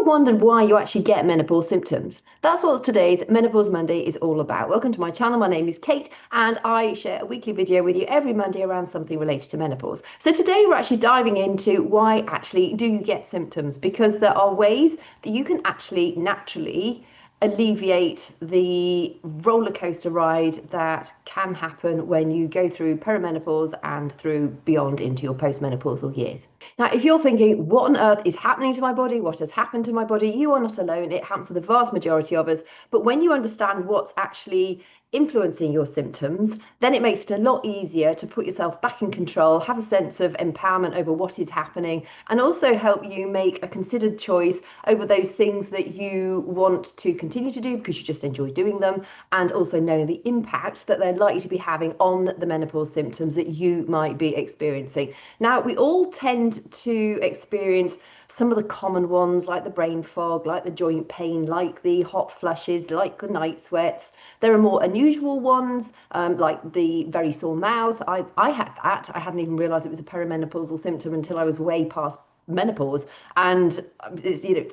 wondered why you actually get menopause symptoms? That's what today's Menopause Monday is all about. Welcome to my channel. My name is Kate and I share a weekly video with you every Monday around something related to menopause. So today we're actually diving into why actually do you get symptoms, because there are ways that you can actually naturally alleviate the roller coaster ride that can happen when you go through perimenopause and through beyond into your postmenopausal years. Now, if you're thinking, what on earth is happening to my body? What has happened to my body? You are not alone. It happens to the vast majority of us. But when you understand what's actually influencing your symptoms, then it makes it a lot easier to put yourself back in control, have a sense of empowerment over what is happening, and also help you make a considered choice over those things that you want to continue to do because you just enjoy doing them, and also knowing the impact that they're likely to be having on the menopause symptoms that you might be experiencing. Now, we all tend to experience some of the common ones like the brain fog, like the joint pain, like the hot flushes, like the night sweats. There are more unusual ones, like the very sore mouth. I had that. I hadn't even realised it was a perimenopausal symptom until I was way past menopause, and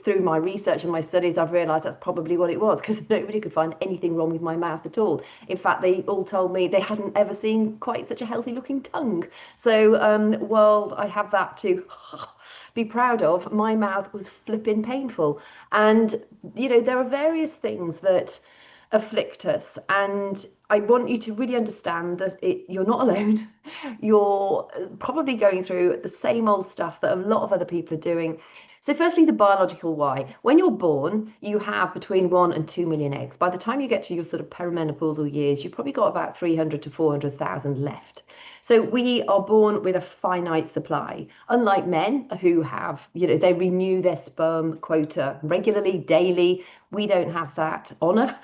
through my research and my studies I've realized that's probably what it was, because nobody could find anything wrong with my mouth at all. In fact, they all told me they hadn't ever seen quite such a healthy looking tongue. So well, I have that to be proud of. My mouth was flipping painful, and there are various things that afflict us, and I want you to really understand that you're not alone. You're probably going through the same old stuff that a lot of other people are doing. So firstly, the biological why. When you're born, you have between 1 and 2 million eggs. By the time you get to your sort of perimenopausal years, you've probably got about 300 to 400,000 left. So we are born with a finite supply. Unlike men who have, they renew their sperm quota regularly, daily, we don't have that honour.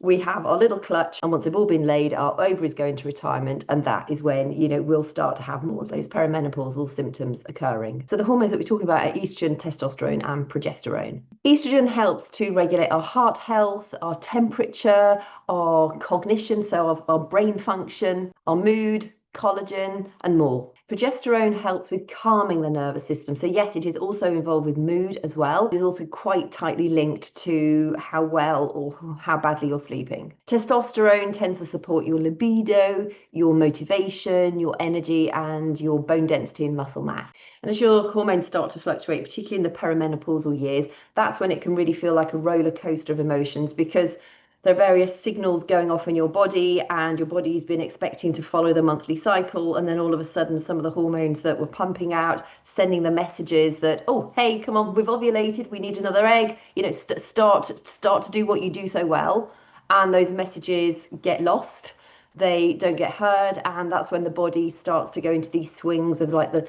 We have our little clutch, and once they've all been laid, our ovaries go into retirement, and that is when we'll start to have more of those perimenopausal symptoms occurring. So the hormones that we're talking about are estrogen, testosterone and progesterone. Estrogen helps to regulate our heart health, our temperature, our cognition, so our brain function, our mood, collagen and more. Progesterone helps with calming the nervous system. So yes, it is also involved with mood as well. It is also quite tightly linked to how well or how badly you're sleeping. Testosterone tends to support your libido, your motivation, your energy and your bone density and muscle mass. And as your hormones start to fluctuate, particularly in the perimenopausal years, that's when it can really feel like a roller coaster of emotions, because there are various signals going off in your body, and your body's been expecting to follow the monthly cycle, and then all of a sudden some of the hormones that were pumping out, sending the messages that, oh hey, come on, we've ovulated, we need another egg, start to do what you do so well, and those messages get lost, they don't get heard, and that's when the body starts to go into these swings of like the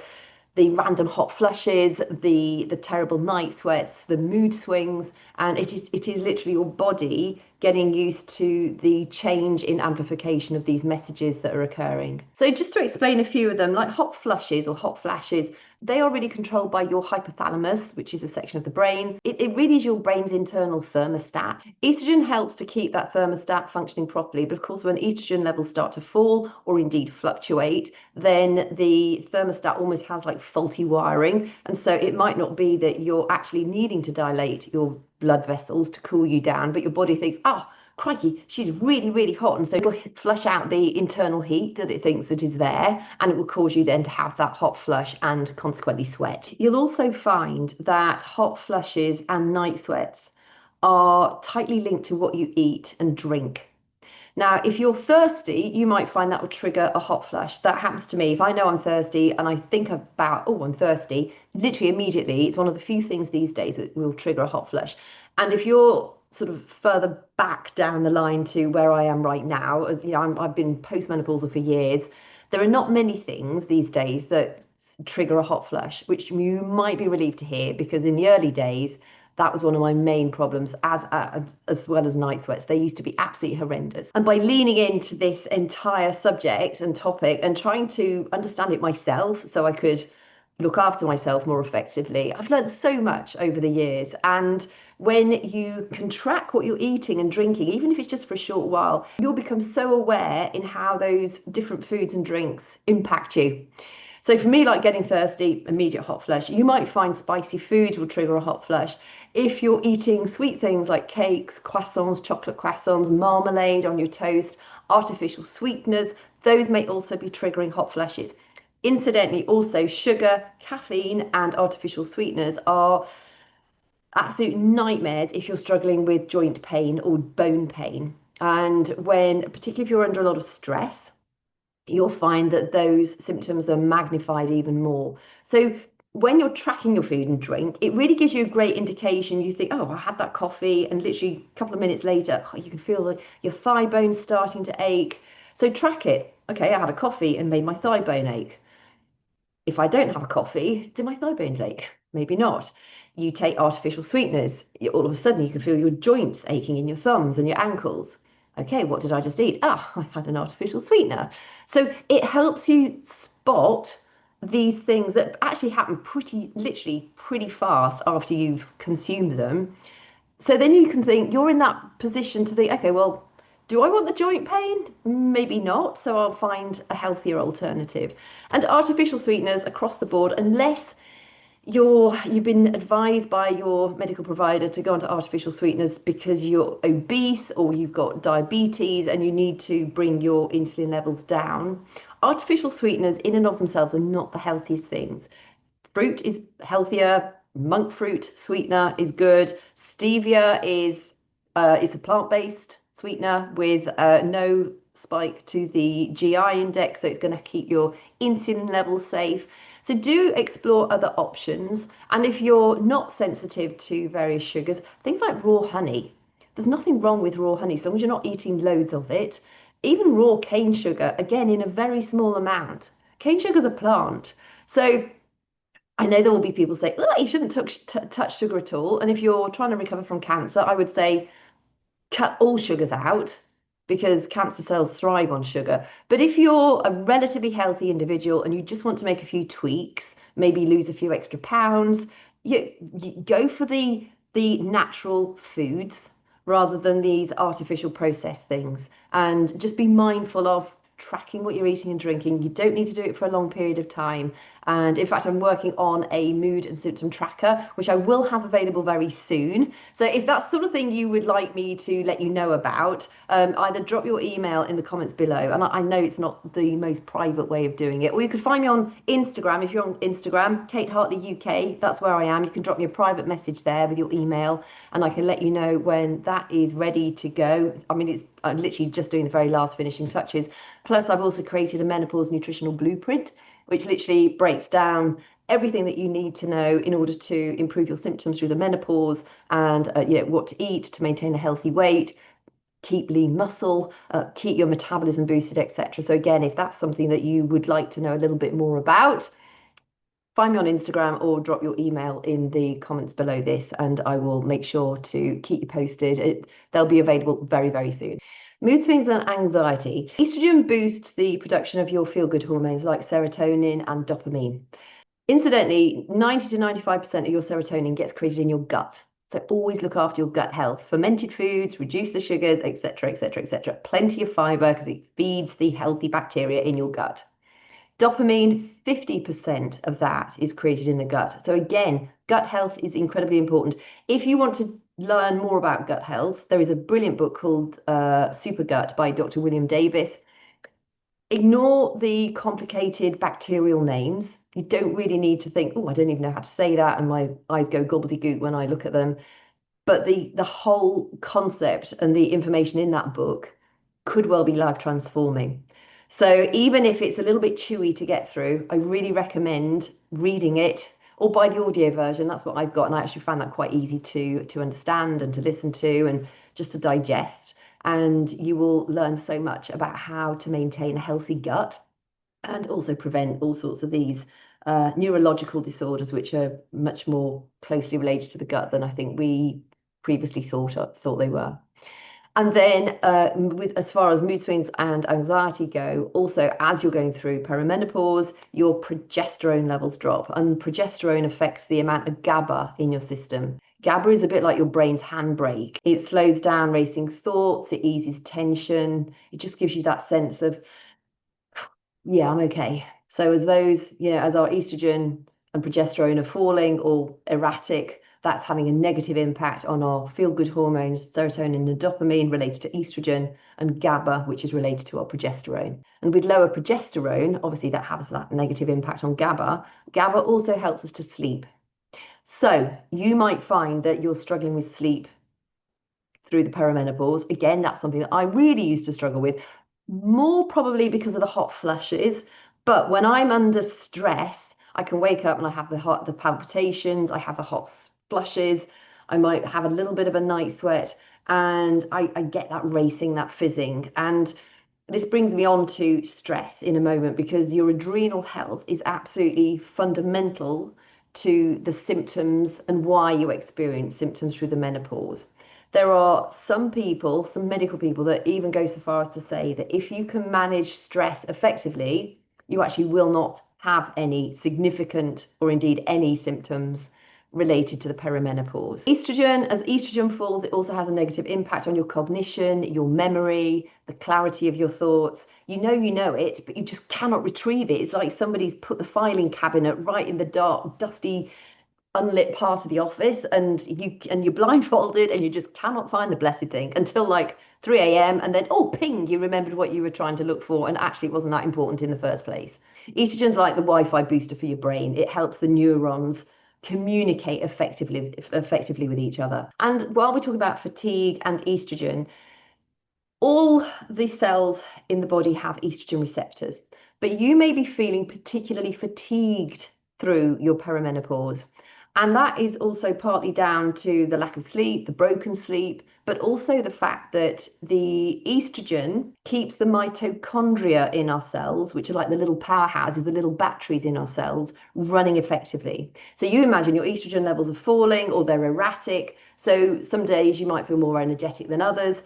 random hot flushes, the terrible night sweats, the mood swings, and it is literally your body getting used to the change in amplification of these messages that are occurring. So just to explain a few of them, like hot flushes or hot flashes, they are really controlled by your hypothalamus, which is a section of the brain. It really is your brain's internal thermostat. Estrogen helps to keep that thermostat functioning properly, but of course when estrogen levels start to fall or indeed fluctuate, then the thermostat almost has like faulty wiring, and so it might not be that you're actually needing to dilate your blood vessels to cool you down, but your body thinks, oh crikey, she's really, really hot, and so it'll flush out the internal heat that it thinks that is there, and it will cause you then to have that hot flush and consequently sweat. You'll also find that hot flushes and night sweats are tightly linked to what you eat and drink. Now, if you're thirsty, you might find that will trigger a hot flush. That happens to me. If I know I'm thirsty and I think about, oh, I'm thirsty, literally immediately, it's one of the few things these days that will trigger a hot flush. And if you're sort of further back down the line to where I am right now, as I've been postmenopausal for years, there are not many things these days that trigger a hot flush, which you might be relieved to hear, because in the early days, that was one of my main problems, as well as night sweats. They used to be absolutely horrendous. And by leaning into this entire subject and topic and trying to understand it myself so I could look after myself more effectively, I've learned so much over the years. And when you can track what you're eating and drinking, even if it's just for a short while, you'll become so aware in how those different foods and drinks impact you. So for me, like getting thirsty, immediate hot flush. You might find spicy food will trigger a hot flush. If you're eating sweet things like cakes, croissants, chocolate croissants, marmalade on your toast, artificial sweeteners, those may also be triggering hot flushes. Incidentally, also sugar, caffeine, and artificial sweeteners are absolute nightmares if you're struggling with joint pain or bone pain. And when, particularly if you're under a lot of stress, you'll find that those symptoms are magnified even more. So when you're tracking your food and drink, it really gives you a great indication. You think, oh, I had that coffee, and literally a couple of minutes later, oh, you can feel your thigh bones starting to ache. So track it. Okay, I had a coffee and made my thigh bone ache. If I don't have a coffee, do my thigh bones ache? Maybe not. You take artificial sweeteners, all of a sudden you can feel your joints aching in your thumbs and your ankles. Okay, what did I just eat? Ah, I had an artificial sweetener. So it helps you spot these things that actually happen literally pretty fast after you've consumed them. So then you can think, you're in that position to think, okay, well, do I want the joint pain? Maybe not. So I'll find a healthier alternative. And artificial sweeteners across the board, unless you've been advised by your medical provider to go onto artificial sweeteners because you're obese or you've got diabetes and you need to bring your insulin levels down. Artificial sweeteners in and of themselves are not the healthiest things. Fruit is healthier. Monk fruit sweetener is good. Stevia is a plant-based sweetener with no spike to the GI index, so it's going to keep your insulin levels safe. So do explore other options. And if you're not sensitive to various sugars, things like raw honey. There's nothing wrong with raw honey, so long as you're not eating loads of it. Even raw cane sugar, again, in a very small amount. Cane sugar's a plant. So I know there will be people say, oh, you shouldn't touch sugar at all. And if you're trying to recover from cancer, I would say cut all sugars out because cancer cells thrive on sugar. But if you're a relatively healthy individual and you just want to make a few tweaks, maybe lose a few extra pounds, you go for the natural foods rather than these artificial processed things. And just be mindful of tracking what you're eating and drinking. You don't need to do it for a long period of time. And in fact, I'm working on a mood and symptom tracker, which I will have available very soon. So if that's the sort of thing you would like me to let you know about, either drop your email in the comments below. And I know it's not the most private way of doing it. Or you could find me on Instagram. If you're on Instagram, Kate Hartley UK, that's where I am. You can drop me a private message there with your email and I can let you know when that is ready to go. I mean, I'm literally just doing the very last finishing touches. Plus, I've also created a menopause nutritional blueprint, which literally breaks down everything that you need to know in order to improve your symptoms through the menopause and what to eat to maintain a healthy weight, keep lean muscle, keep your metabolism boosted, etc. So again, if that's something that you would like to know a little bit more about, find me on Instagram or drop your email in the comments below this and I will make sure to keep you posted. They'll be available very, very soon. Mood swings and anxiety. Estrogen boosts the production of your feel-good hormones like serotonin and dopamine. Incidentally, 90 to 95% of your serotonin gets created in your gut. So always look after your gut health. Fermented foods, reduce the sugars, etc., etc., etc. Plenty of fiber because it feeds the healthy bacteria in your gut. Dopamine, 50% of that is created in the gut. So again, gut health is incredibly important. If you want to learn more about gut health, there is a brilliant book called Super Gut by Dr. William Davis. Ignore the complicated bacterial names. You don't really need to think, oh, I don't even know how to say that, and my eyes go gobbledygook when I look at them. But the whole concept and the information in that book could well be life transforming. So even if it's a little bit chewy to get through, I really recommend reading it or buy the audio version. That's what I've got. And I actually found that quite easy to understand and to listen to and just to digest. And you will learn so much about how to maintain a healthy gut and also prevent all sorts of these neurological disorders, which are much more closely related to the gut than I think we previously thought they were. And then as far as mood swings and anxiety go, also as you're going through perimenopause, your progesterone levels drop. And progesterone affects the amount of GABA in your system. GABA is a bit like your brain's handbrake. It slows down racing thoughts, it eases tension, it just gives you that sense of, yeah, I'm okay. So as those, as our estrogen and progesterone are falling or erratic, that's having a negative impact on our feel-good hormones, serotonin and dopamine related to estrogen, and GABA, which is related to our progesterone. And with lower progesterone, obviously that has that negative impact on GABA. GABA also helps us to sleep. So you might find that you're struggling with sleep through the perimenopause. Again, that's something that I really used to struggle with, more probably because of the hot flushes. But when I'm under stress, I can wake up and I have the palpitations, I have the hot flushes, I might have a little bit of a night sweat, and I get that racing, that fizzing. And this brings me on to stress in a moment, because your adrenal health is absolutely fundamental to the symptoms and why you experience symptoms through the menopause. There are some people, some medical people, that even go so far as to say that if you can manage stress effectively, you actually will not have any significant or indeed any symptoms related to the perimenopause. Estrogen, as estrogen falls, it also has a negative impact on your cognition, your memory, the clarity of your thoughts. You know it, but you just cannot retrieve it. It's like somebody's put the filing cabinet right in the dark, dusty, unlit part of the office, and you're blindfolded and you just cannot find the blessed thing until like 3 a.m. and then, oh, ping, you remembered what you were trying to look for, and actually it wasn't that important in the first place. Estrogen's like the Wi-Fi booster for your brain. It helps the neurons communicate effectively with each other. And while we talk about fatigue and estrogen, all the cells in the body have estrogen receptors, but you may be feeling particularly fatigued through your perimenopause. And that is also partly down to the lack of sleep, the broken sleep, but also the fact that the estrogen keeps the mitochondria in our cells, which are like the little powerhouses, the little batteries in our cells, running effectively. So you imagine your estrogen levels are falling or they're erratic. So some days you might feel more energetic than others.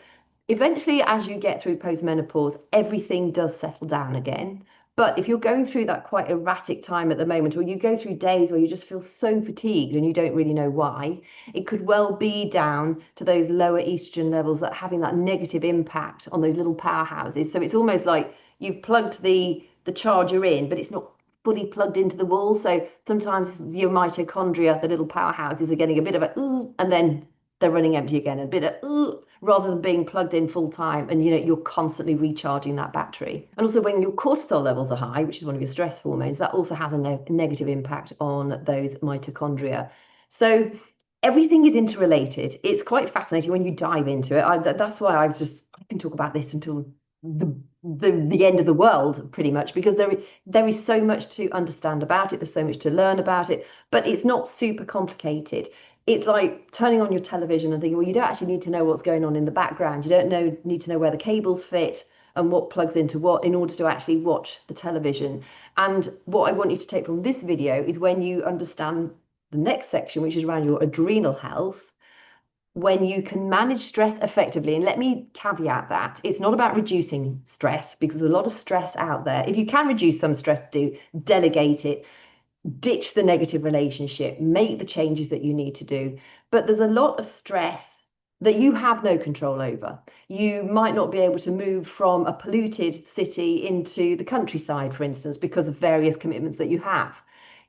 Eventually, as you get through postmenopause, everything does settle down again. But if you're going through that quite erratic time at the moment, or you go through days where you just feel so fatigued and you don't really know why, it could well be down to those lower estrogen levels that are having that negative impact on those little powerhouses. So it's almost like you've plugged the charger in, but it's not fully plugged into the wall. So sometimes your mitochondria, the little powerhouses, are getting a bit of a, and then they're running empty again, a bit of, rather than being plugged in full time, and you're constantly recharging that battery. And also when your cortisol levels are high, which is one of your stress hormones, that also has a negative impact on those mitochondria. So everything is interrelated. It's quite fascinating when you dive into it. That's why I can talk about this until the end of the world, pretty much, because there is so much to understand about it. There's so much to learn about it, but it's not super complicated. It's like turning on your television and thinking, well, you don't actually need to know what's going on in the background. You don't need to know where the cables fit and what plugs into what in order to actually watch the television. And what I want you to take from this video is when you understand the next section, which is around your adrenal health, when you can manage stress effectively. And let me caveat that it's not about reducing stress, because there's a lot of stress out there. If you can reduce some stress, do delegate it. Ditch the negative relationship, make the changes that you need to do. But there's a lot of stress that you have no control over. You might not be able to move from a polluted city into the countryside, for instance, because of various commitments that you have.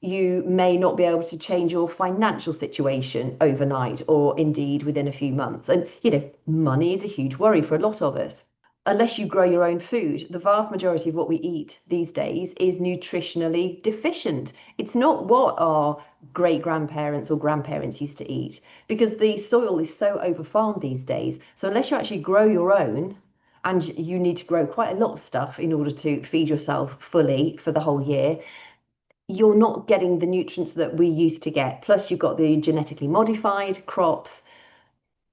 You may not be able to change your financial situation overnight, or indeed within a few months. And, money is a huge worry for a lot of us. Unless you grow your own food, the vast majority of what we eat these days is nutritionally deficient. It's not what our great grandparents or grandparents used to eat, because the soil is so overfarmed these days. So unless you actually grow your own, and you need to grow quite a lot of stuff in order to feed yourself fully for the whole year, you're not getting the nutrients that we used to get. Plus, you've got the genetically modified crops.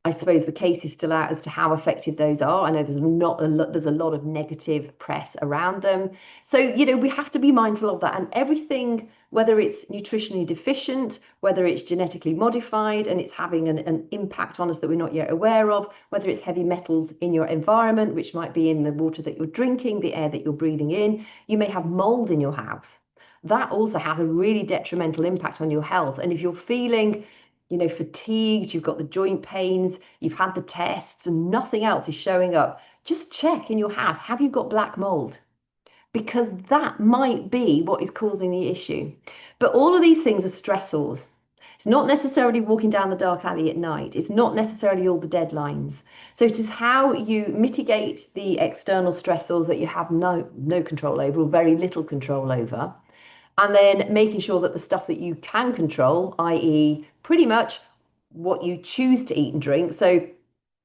I suppose the case is still out as to how effective those are. I know there's a lot of negative press around them. So, we have to be mindful of that. And everything, whether it's nutritionally deficient, whether it's genetically modified and it's having an impact on us that we're not yet aware of, whether it's heavy metals in your environment, which might be in the water that you're drinking, the air that you're breathing in. You may have mold in your house. That also has a really detrimental impact on your health. And if you're feeling fatigued, you've got the joint pains, you've had the tests and nothing else is showing up, just check in your house, have you got black mold? Because that might be what is causing the issue. But all of these things are stressors. It's not necessarily walking down the dark alley at night. It's not necessarily all the deadlines. So it is how you mitigate the external stressors that you have no control over or very little control over. And then making sure that the stuff that you can control, i.e., pretty much what you choose to eat and drink. So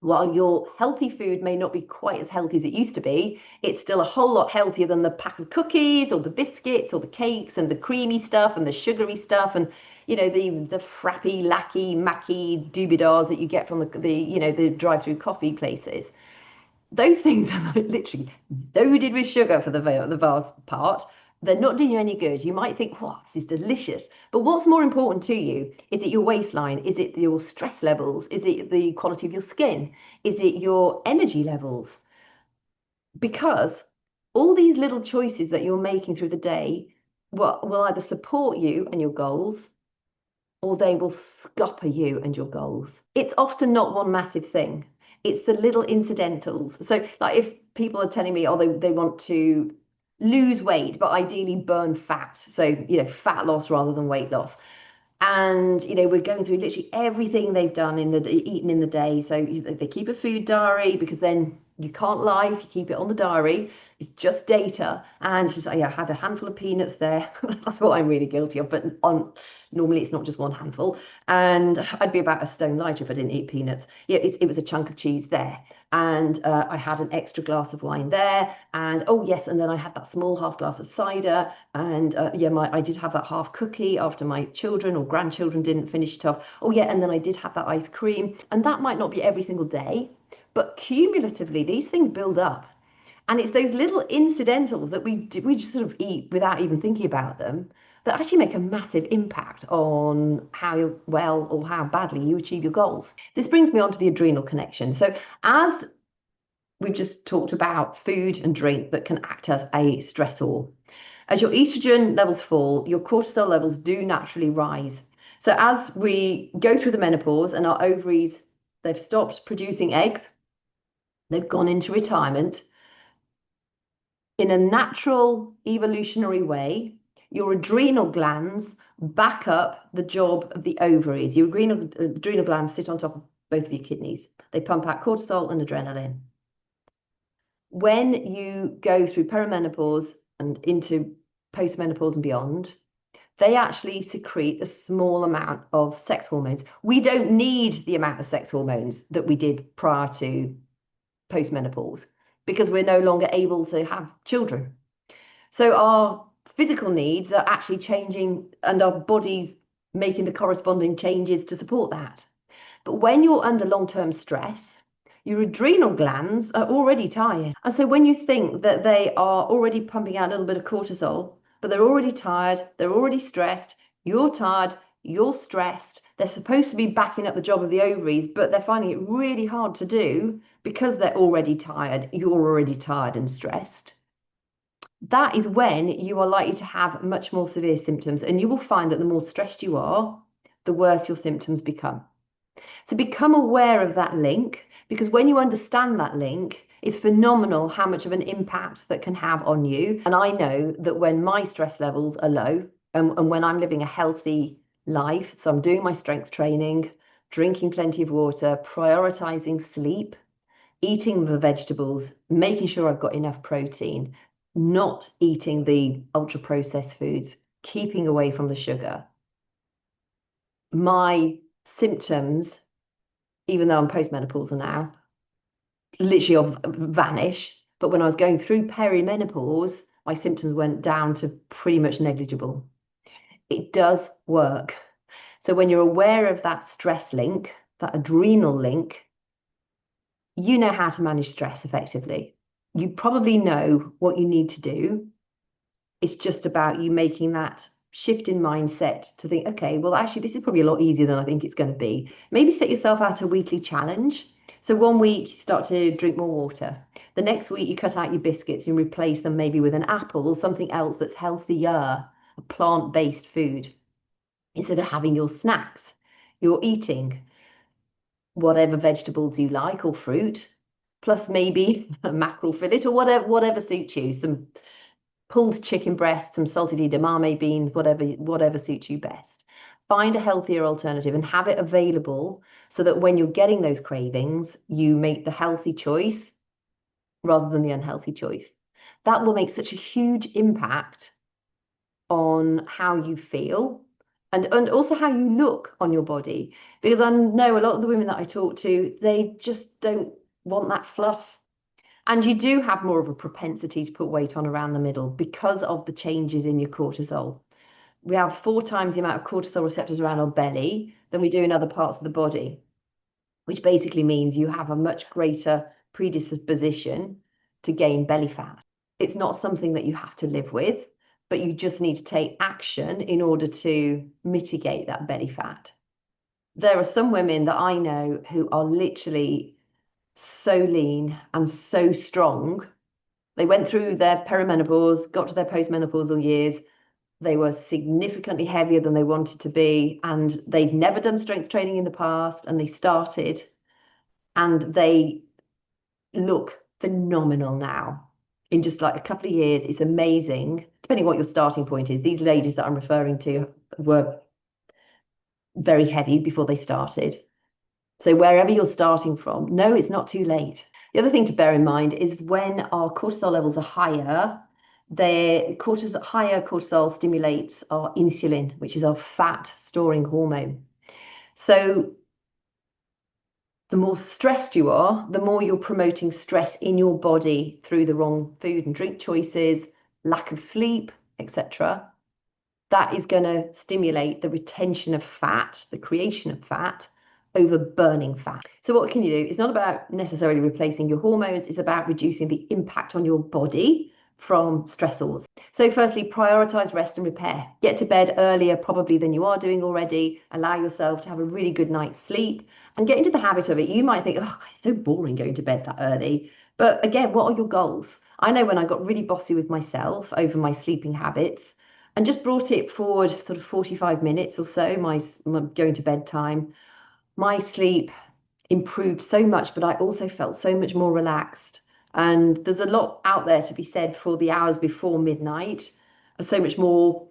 while your healthy food may not be quite as healthy as it used to be, it's still a whole lot healthier than the pack of cookies or the biscuits or the cakes and the creamy stuff and the sugary stuff and the frappy, lacky, macky doobie-dars that you get from the drive-through coffee places. Those things are like literally loaded with sugar for the vast part. They're not doing you any good. You might think, wow, this is delicious. But what's more important to you? Is it your waistline? Is it your stress levels? Is it the quality of your skin? Is it your energy levels? Because all these little choices that you're making through the day will either support you and your goals, or they will scupper you and your goals. It's often not one massive thing. It's the little incidentals. So like if people are telling me, oh, they want to lose weight, but ideally burn fat. So, fat loss rather than weight loss. And, we're going through literally everything they've done eaten in the day. So they keep a food diary because then you can't lie if you keep it on the diary. It's just data. And she's like, yeah, I had a handful of peanuts there. That's what I'm really guilty of. But normally it's not just one handful. And I'd be about a stone lighter if I didn't eat peanuts. Yeah, it was a chunk of cheese there. And I had an extra glass of wine there. And oh, yes. And then I had that small half glass of cider. And I did have that half cookie after my children or grandchildren didn't finish it off. Oh, yeah. And then I did have that ice cream. And that might not be every single day. But cumulatively, these things build up. And it's those little incidentals that we just sort of eat without even thinking about them that actually make a massive impact on how well or how badly you achieve your goals. This brings me on to the adrenal connection. So as we've just talked about food and drink that can act as a stressor, as your estrogen levels fall, your cortisol levels do naturally rise. So as we go through the menopause and our ovaries, they've stopped producing eggs, they've gone into retirement. In a natural evolutionary way, your adrenal glands back up the job of the ovaries. Your adrenal glands sit on top of both of your kidneys. They pump out cortisol and adrenaline. When you go through perimenopause and into postmenopause and beyond, they actually secrete a small amount of sex hormones. We don't need the amount of sex hormones that we did prior to postmenopause because we're no longer able to have children. So our physical needs are actually changing and our bodies making the corresponding changes to support that. But when you're under long-term stress, your adrenal glands are already tired. And so when you think that they are already pumping out a little bit of cortisol, but they're already tired, they're already stressed, you're tired, you're stressed, they're supposed to be backing up the job of the ovaries, but they're finding it really hard to do because they're already tired, you're already tired and stressed. That is when you are likely to have much more severe symptoms. And you will find that the more stressed you are, the worse your symptoms become. So become aware of that link, because when you understand that link, it's phenomenal how much of an impact that can have on you. And I know that when my stress levels are low and when I'm living a healthy life, so I'm doing my strength training, drinking plenty of water, prioritizing sleep, eating the vegetables, making sure I've got enough protein, not eating the ultra processed foods, keeping away from the sugar. My symptoms, even though I'm postmenopausal now, literally vanish. But when I was going through perimenopause, my symptoms went down to pretty much negligible. It does work. So when you're aware of that stress link, that adrenal link, you know how to manage stress effectively. You probably know what you need to do. It's just about you making that shift in mindset to think, okay, well, actually, this is probably a lot easier than I think it's going to be. Maybe set yourself out a weekly challenge. So 1 week, you start to drink more water. The next week, you cut out your biscuits and replace them maybe with an apple or something else that's healthier, a plant-based food. Instead of having your snacks, you're eating whatever vegetables you like or fruit, plus maybe a mackerel fillet or whatever suits you, some pulled chicken breast, some salted edamame beans, whatever suits you best. find a healthier alternative and have it available so that when you're getting those cravings, you make the healthy choice rather than the unhealthy choice. That will make such a huge impact on how you feel and also how you look on your body. Because I know a lot of the women that I talk to, they just don't want that fluff. And you do have more of a propensity to put weight on around the middle because of the changes in your cortisol. We have 4 times the amount of cortisol receptors around our belly than we do in other parts of the body, which basically means you have a much greater predisposition to gain belly fat. It's not something that you have to live with, but you just need to take action in order to mitigate that belly fat. There are some women that I know who are literally so lean and so strong. They went through their perimenopause, got to their postmenopausal years. They were significantly heavier than they wanted to be, and they'd never done strength training in the past, and they started, and they look phenomenal now. In just like a couple of years, it's amazing, depending what your starting point is. These ladies that I'm referring to were very heavy before they started. So wherever you're starting from, no, it's not too late. The other thing to bear in mind is when our cortisol levels are higher, higher cortisol stimulates our insulin, which is our fat storing hormone. So the more stressed you are, the more you're promoting stress in your body through the wrong food and drink choices, lack of sleep, etc. That is going to stimulate the retention of fat, the creation of fat, over burning fat. So what can you do? It's not about necessarily replacing your hormones, it's about reducing the impact on your body from stressors. So firstly, prioritize rest and repair. Get to bed earlier probably than you are doing already. Allow yourself to have a really good night's sleep and get into the habit of it. You might think, oh, it's so boring going to bed that early. But again, what are your goals? I know when I got really bossy with myself over my sleeping habits and just brought it forward sort of 45 minutes or so, my going to bed time, my sleep improved so much, but I also felt so much more relaxed. And there's a lot out there to be said for the hours before midnight are so much more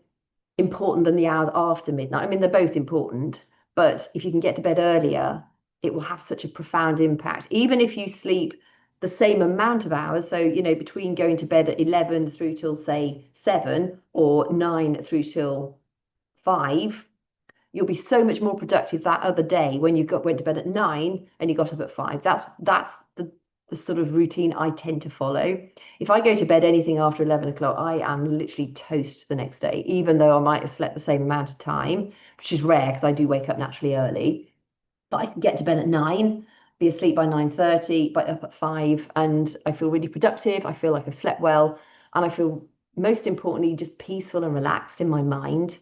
important than the hours after midnight. I mean, they're both important, but if you can get to bed earlier, it will have such a profound impact. Even if you sleep the same amount of hours, so, between going to bed at 11 through till, say, 7 or 9 through till 5, you'll be so much more productive that other day when went to bed at 9 and you got up at 5. That's the sort of routine I tend to follow. If I go to bed anything after 11 o'clock, I am literally toast the next day, even though I might have slept the same amount of time, which is rare because I do wake up naturally early. But I can get to bed at 9, be asleep by 9:30, but up at 5, and I feel really productive. I feel like I've slept well, and I feel, most importantly, just peaceful and relaxed in my mind.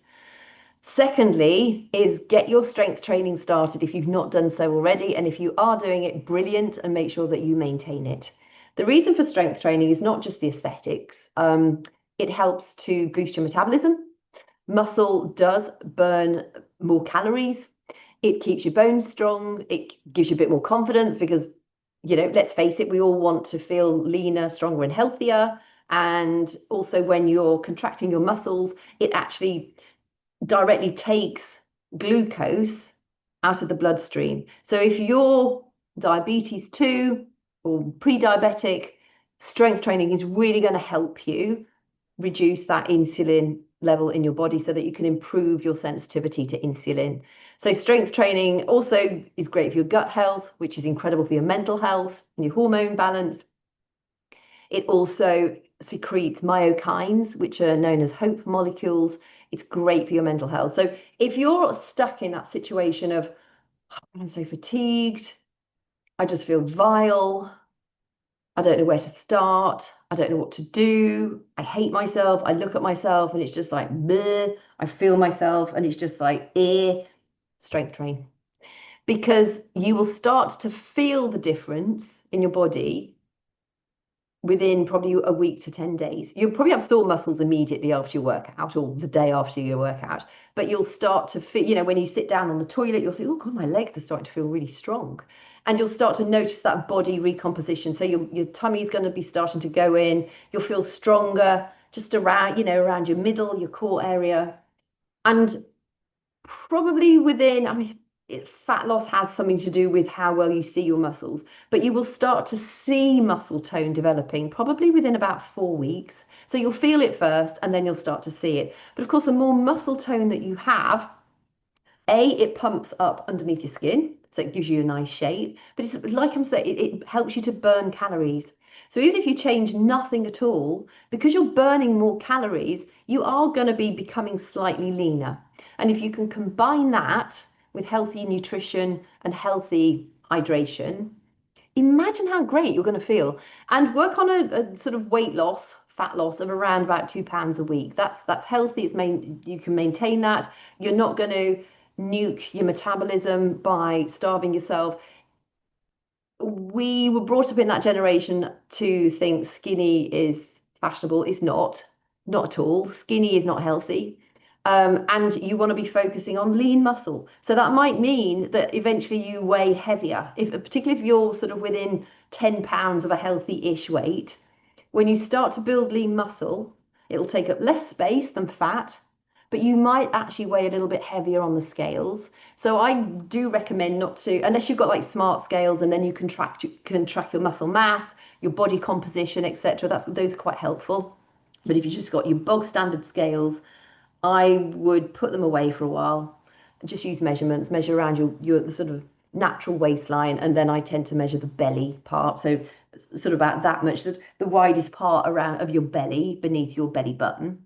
Secondly, is get your strength training started if you've not done so already. And if you are doing it, brilliant, and make sure that you maintain it. The reason for strength training is not just the aesthetics. It helps to boost your metabolism. Muscle does burn more calories. It keeps your bones strong. It gives you a bit more confidence because, let's face it, we all want to feel leaner, stronger, and healthier. And also when you're contracting your muscles, it actually directly takes glucose out of the bloodstream. So if you're diabetes 2 or pre-diabetic, strength training is really going to help you reduce that insulin level in your body so that you can improve your sensitivity to insulin. So strength training also is great for your gut health, which is incredible for your mental health and your hormone balance. It also secretes myokines, which are known as hope molecules. It's great for your mental health. So if you're stuck in that situation of, I'm so fatigued, I just feel vile, I don't know where to start, I don't know what to do, I hate myself, I look at myself and it's just like, bleh, I feel myself and it's just like, strength train. Because you will start to feel the difference in your body within probably a week to 10 days. You'll probably have sore muscles immediately after your workout or the day after your workout, but you'll start to feel, when you sit down on the toilet, you'll think, oh God, my legs are starting to feel really strong. And you'll start to notice that body recomposition. So your tummy's going to be starting to go in. You'll feel stronger just around, around your middle, your core area. And Probably within, I mean, fat loss has something to do with how well you see your muscles, but you will start to see muscle tone developing probably within about 4 weeks. So you'll feel it first and then you'll start to see it. But of course, the more muscle tone that you have, it pumps up underneath your skin, so it gives you a nice shape. But it's like I'm saying, it helps you to burn calories. So even if you change nothing at all, because you're burning more calories, you are going to be becoming slightly leaner. And if you can combine that with healthy nutrition and healthy hydration, imagine how great you're going to feel. And work on a sort of weight loss, fat loss of around about 2 pounds a week. That's healthy. You can maintain that. You're not going to nuke your metabolism by starving yourself. We were brought up in that generation to think skinny is fashionable. It's not at all. Skinny is not healthy. And you want to be focusing on lean muscle. So that might mean that eventually you weigh heavier, particularly if you're sort of within 10 pounds of a healthy-ish weight. When you start to build lean muscle, it'll take up less space than fat, but you might actually weigh a little bit heavier on the scales. So I do recommend not to, unless you've got like smart scales and then you can track your muscle mass, your body composition, etc. Those are quite helpful. But if you just got your bog standard scales, I would put them away for a while, just use measurements, measure around your the sort of natural waistline, and then I tend to measure the belly part. So sort of about that much, the widest part around of your belly beneath your belly button.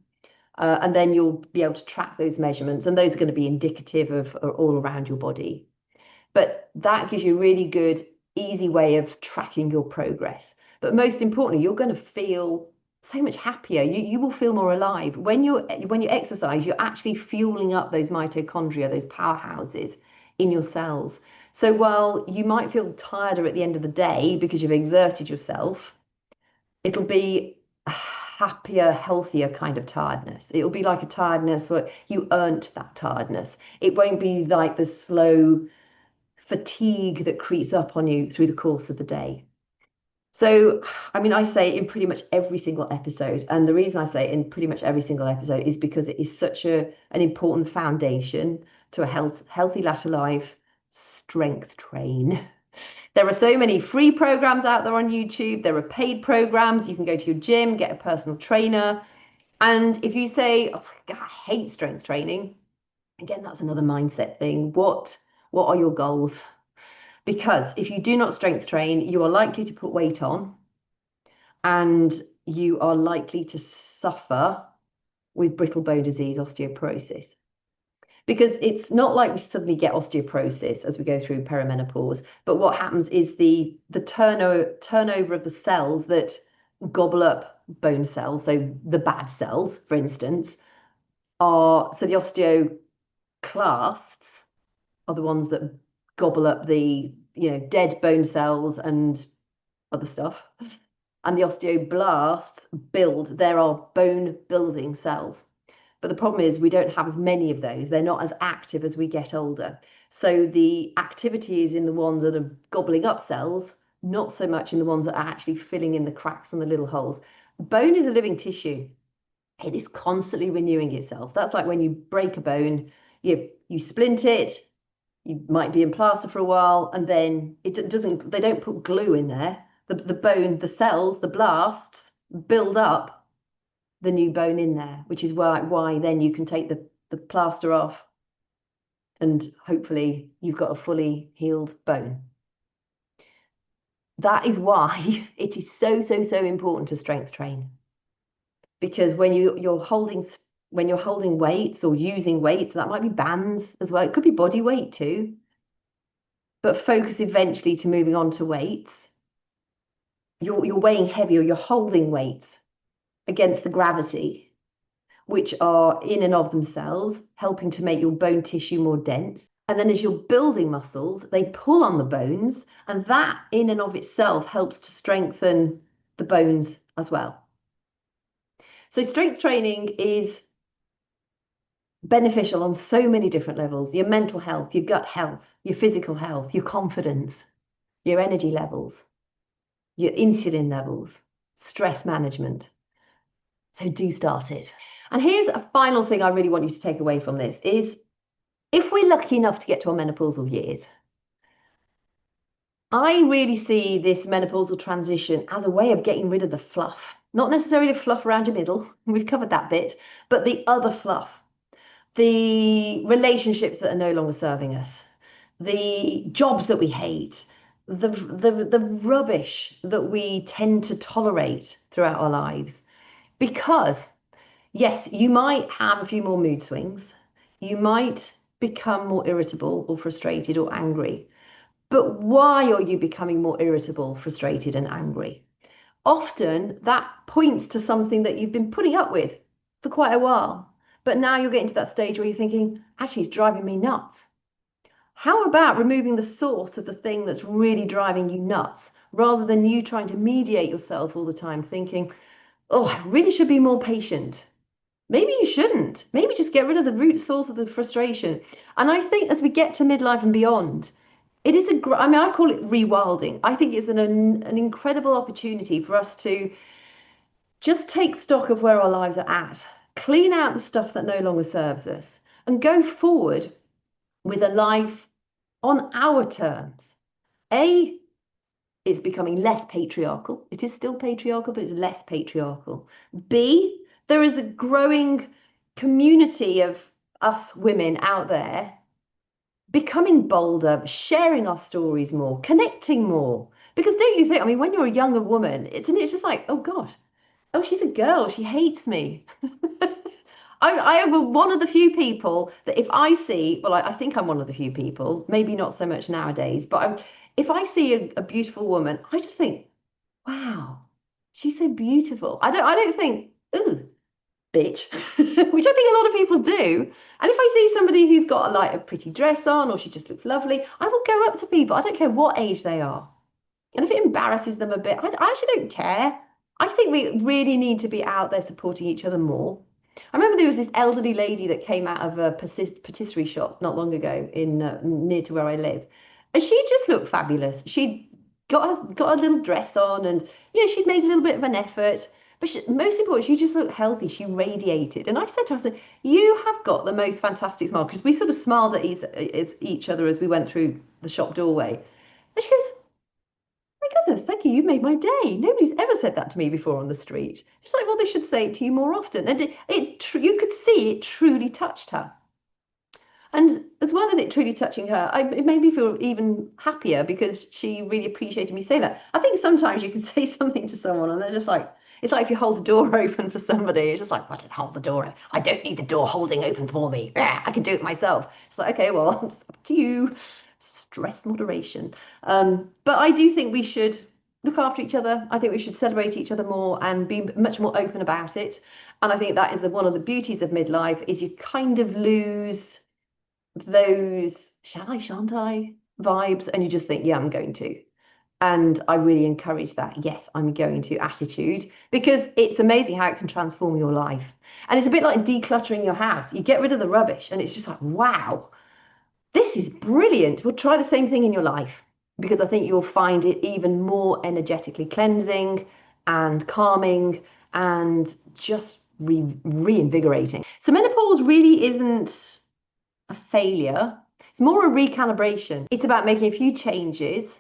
And then you'll be able to track those measurements, and those are going to be indicative of all around your body. But that gives you a really good, easy way of tracking your progress. But most importantly, you're going to feel so much happier. You will feel more alive. When you exercise, you're actually fueling up those mitochondria, those powerhouses in your cells. So while you might feel tireder at the end of the day because you've exerted yourself, it'll be a happier, healthier kind of tiredness. It'll be like a tiredness where you earned that tiredness. It won't be like the slow fatigue that creeps up on you through the course of the day. So, I mean, I say it in pretty much every single episode. And the reason I say it in pretty much every single episode is because it is such an important foundation to a healthy latter life. Strength train. There are so many free programs out there on YouTube. There are paid programs. You can go to your gym, get a personal trainer. And if you say, oh, God, I hate strength training, again, that's another mindset thing. What are your goals? Because if you do not strength train, you are likely to put weight on and you are likely to suffer with brittle bone disease, osteoporosis. Because it's not like we suddenly get osteoporosis as we go through perimenopause, but what happens is the turnover of the cells that gobble up bone cells, so the bad cells, for instance, so the osteoclasts are the ones that gobble up the dead bone cells and other stuff. And the osteoblasts there are bone building cells. But the problem is we don't have as many of those. They're not as active as we get older. So the activity is in the ones that are gobbling up cells, not so much in the ones that are actually filling in the cracks and the little holes. Bone is a living tissue. It is constantly renewing itself. That's like when you break a bone, you splint it, you might be in plaster for a while, and then they don't put glue in there. The bone, the cells, the blasts build up the new bone in there, which is why then you can take the plaster off and hopefully you've got a fully healed bone. That is why it is so important to strength train. Because when you're holding weights or using weights, that might be bands as well. It could be body weight too. But focus eventually to moving on to weights. You're weighing heavy or you're holding weights against the gravity, which are in and of themselves helping to make your bone tissue more dense. And then as you're building muscles, they pull on the bones, and that in and of itself helps to strengthen the bones as well. So strength training is beneficial on so many different levels: your mental health, your gut health, your physical health, your confidence, your energy levels, your insulin levels, stress management. So do start it. And here's a final thing I really want you to take away from this is If we're lucky enough to get to our menopausal years, I really see this menopausal transition as a way of getting rid of the fluff. Not necessarily the fluff around your middle, we've covered that bit, but the other fluff, the relationships that are no longer serving us, the jobs that we hate, the rubbish that we tend to tolerate throughout our lives. Because, yes, you might have a few more mood swings, you might become more irritable or frustrated or angry. But why are you becoming more irritable, frustrated, and angry? Often that points to something that you've been putting up with for quite a while. But now you're getting to that stage where you're thinking, actually, it's driving me nuts. How about removing the source of the thing that's really driving you nuts, rather than you trying to mediate yourself all the time, thinking, oh, I really should be more patient. Maybe you shouldn't. Maybe just get rid of the root source of the frustration. And I think as we get to midlife and beyond, it is I mean, I call it rewilding. I think it's an incredible opportunity for us to just take stock of where our lives are at, clean out the stuff that no longer serves us, and go forward with a life on our terms. A, it's becoming less patriarchal. It is still patriarchal, but it's less patriarchal. B, there is a growing community of us women out there becoming bolder, sharing our stories more, connecting more. Because don't you think, I mean, when you're a younger woman, it's just like, oh God, oh, she's a girl, she hates me. I am one of the few people that if I see, well, I think I'm one of the few people, maybe not so much nowadays, but if I see a beautiful woman, I just think, wow, she's so beautiful. I don't think, ooh, bitch, which I think a lot of people do. And if I see somebody who's got like a pretty dress on or she just looks lovely, I will go up to people. I don't care what age they are. And if it embarrasses them a bit, I actually don't care. I think we really need to be out there supporting each other more. I remember there was this elderly lady that came out of a patisserie shop not long ago in near to where I live, and she just looked fabulous. She got a little dress on, and she'd made a little bit of an effort. But most important, she just looked healthy. She radiated. And I said to her, I said, you have got the most fantastic smile. Because we sort of smiled at each other as we went through the shop doorway. And she goes, my goodness, thank you. You made my day. Nobody's ever said that to me before on the street. She's like, well, they should say it to you more often. And you could see it truly touched her. And as well as it truly touching her, it made me feel even happier because she really appreciated me saying that. I think sometimes you can say something to someone and they're just like, it's like if you hold the door open for somebody, it's just like, I didn't hold the door. I don't need the door holding open for me. I can do it myself. It's like, okay, well, it's up to you. Stress moderation. But I do think we should look after each other. I think we should celebrate each other more and be much more open about it. And I think that is one of the beauties of midlife is you kind of lose those shall I, shan't I vibes, and you just think, yeah, I'm going to. And I really encourage that, yes, I'm going to attitude, because it's amazing how it can transform your life. And it's a bit like decluttering your house. You get rid of the rubbish, and it's just like, wow, this is brilliant. Well, try the same thing in your life, because I think you'll find it even more energetically cleansing and calming and just reinvigorating. So menopause really isn't a failure. It's more a recalibration. It's about making a few changes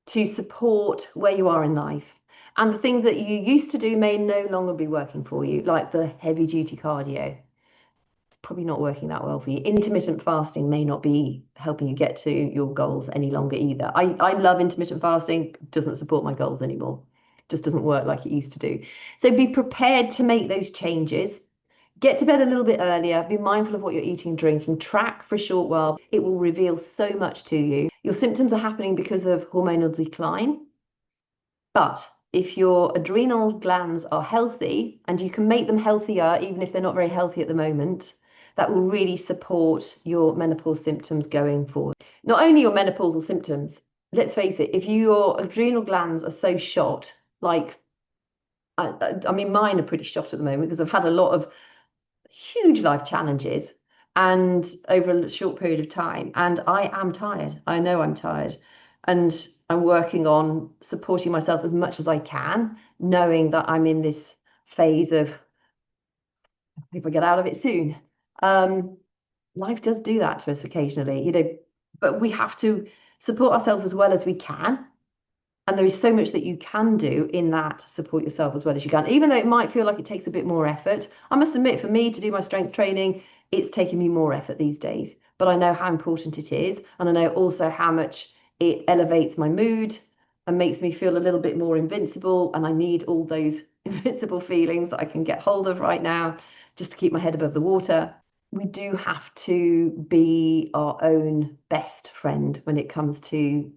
to support where you are in life. And the things that you used to do may no longer be working for you, like the heavy duty cardio. It's probably not working that well for you. Intermittent fasting may not be helping you get to your goals any longer either. I love intermittent fasting, doesn't support my goals anymore. Just doesn't work like it used to do. So be prepared to make those changes. Get to bed a little bit earlier, be mindful of what you're eating and drinking, track for a short while. It will reveal so much to you. Your symptoms are happening because of hormonal decline. But if your adrenal glands are healthy, and you can make them healthier even if they're not very healthy at the moment, that will really support your menopause symptoms going forward. Not only your menopausal symptoms, let's face it, if your adrenal glands are so shot, like, I mean, mine are pretty shot at the moment because I've had a lot of huge life challenges and over a short period of time, and I am tired. I know I'm tired, and I'm working on supporting myself as much as I can, knowing that I'm in this phase of, I hope I get out of it soon. life does do that to us occasionally, but we have to support ourselves as well as we can. And there is so much that you can do in that to support yourself as well as you can, even though it might feel like it takes a bit more effort. I must admit, for me to do my strength training, it's taking me more effort these days. But I know how important it is. And I know also how much it elevates my mood and makes me feel a little bit more invincible. And I need all those invincible feelings that I can get hold of right now just to keep my head above the water. We do have to be our own best friend when it comes to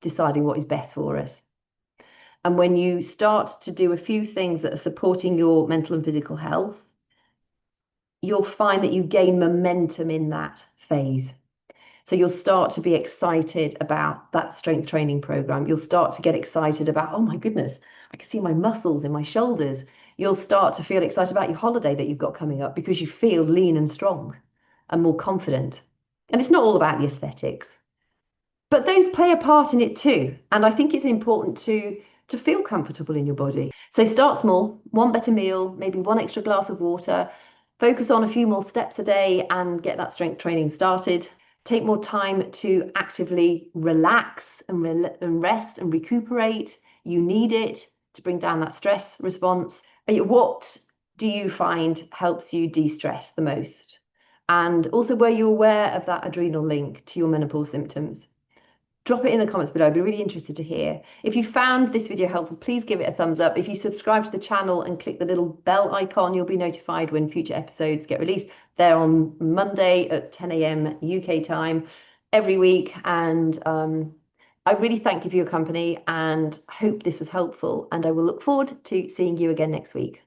deciding what is best for us. And when you start to do a few things that are supporting your mental and physical health, you'll find that you gain momentum in that phase. So you'll start to be excited about that strength training program. You'll start to get excited about, oh my goodness, I can see my muscles in my shoulders. You'll start to feel excited about your holiday that you've got coming up because you feel lean and strong and more confident. And it's not all about the aesthetics, but those play a part in it too. And I think it's important to feel comfortable in your body. So start small, one better meal, maybe one extra glass of water, focus on a few more steps a day and get that strength training started. Take more time to actively relax and rest and recuperate. You need it to bring down that stress response. What do you find helps you de-stress the most? And also, were you aware of that adrenal link to your menopause symptoms? Drop it in the comments below. I'd be really interested to hear. If you found this video helpful, please give it a thumbs up. If you subscribe to the channel and click the little bell icon, you'll be notified when future episodes get released. They're on Monday at 10 a.m. UK time every week. And I really thank you for your company and hope this was helpful. And I will look forward to seeing you again next week.